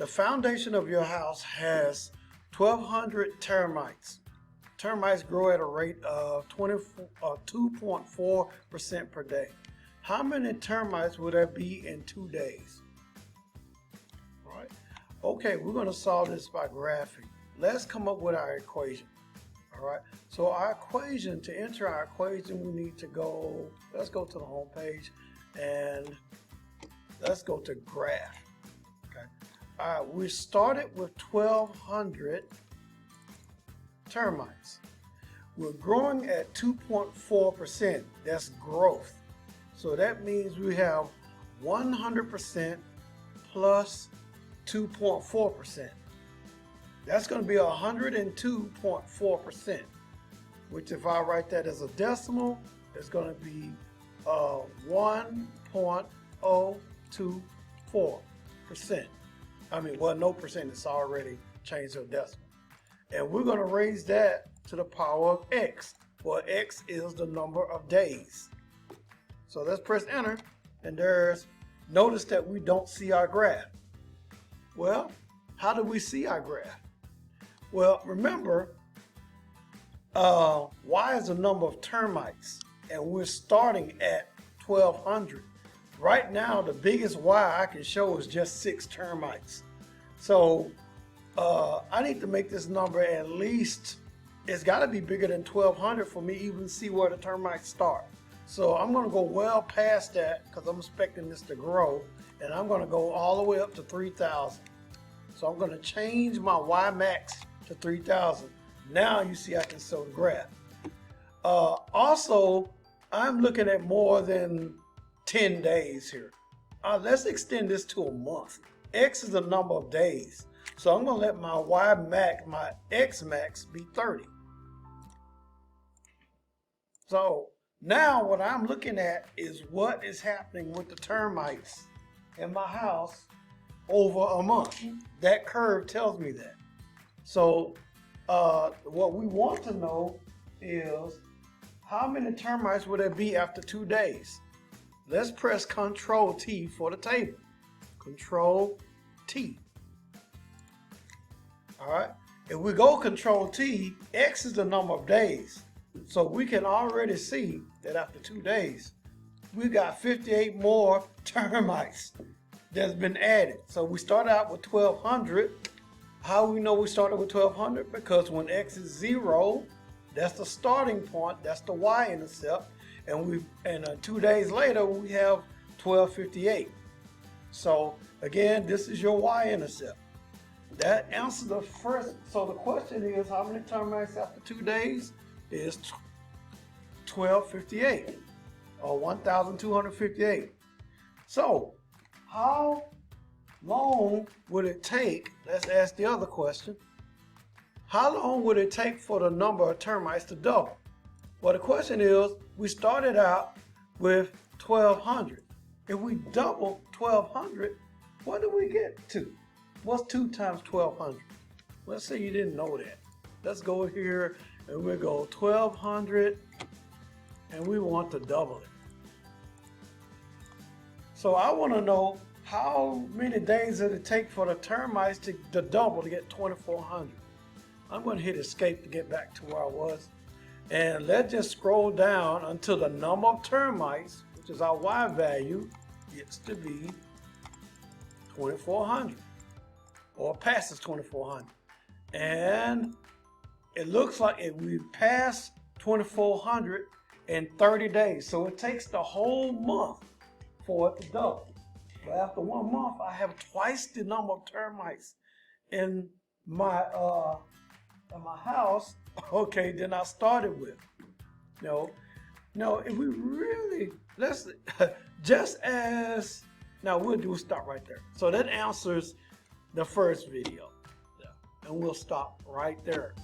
the foundation of your house has 1,200 termites. Termites grow at a rate of 2.4% per day. How many termites would there be in 2 days? All right. Okay, we're going to solve this by graphing. Let's come up with our equation. All right. So our equation, to enter our equation, we need to go, let's go to the home page and let's go to graph. Okay. All right, we started with 1,200 termites. We're growing at 2.4%. That's growth. So that means we have 100% plus 2.4%. That's going to be 102.4%, which if I write that as a decimal, it's going to be 1.024%. I mean, well, no percent, it's already changed to a decimal. And we're going to raise that to the power of x. Well, x is the number of days. So let's press enter, and notice that we don't see our graph. Well, how do we see our graph? Well, remember, y is the number of termites, and we're starting at 1,200. Right now, the biggest y I can show is just 6 termites. So I need to make this number at least, it's got to be bigger than 1,200 for me to even see where the termites start. So I'm going to go well past that because I'm expecting this to grow, and I'm going to go all the way up to 3,000. So I'm going to change my y max to 3,000. Now you see I can show the graph. Also, I'm looking at more than 10 days here. Let's extend this to a month. X is the number of days. So I'm going to let my y max, my x max be 30. So now what I'm looking at is what is happening with the termites in my house over a month. That curve tells me that. So what we want to know is how many termites would there be after 2 days? Let's press Control T for the table. Control T. All right. If we go Control T, X is the number of days. So we can already see that after 2 days, we got 58 more termites that's been added. So we started out with 1,200. How we know we started with 1,200? Because when X is 0, that's the starting point. That's the y-intercept. And 2 days later, we have 1,258. So again, this is your y-intercept. That answers the first. So the question is, how many termites after 2 days? Is 1,258 or 1,258. So how long would it take? Let's ask the other question. How long would it take for the number of termites to double? Well, the question is, we started out with 1,200. If we double 1,200, what do we get to? What's 2 times 1,200? Let's say you didn't know that. Let's go here and we'll go 1,200 and we want to double it. So I want to know how many days did it take for the termites to double to get 2,400. I'm going to hit escape to get back to where I was. And let's just scroll down until the number of termites, which is our y value, gets to be 2,400 or passes 2,400. And it looks like we passed 2,400 in 30 days. So it takes the whole month for it to double. But after 1 month, I have twice the number of termites in my house, okay, than I started with. No, if we really, let's, just as, now we'll stop right there. So that answers the first video. And we'll stop right there.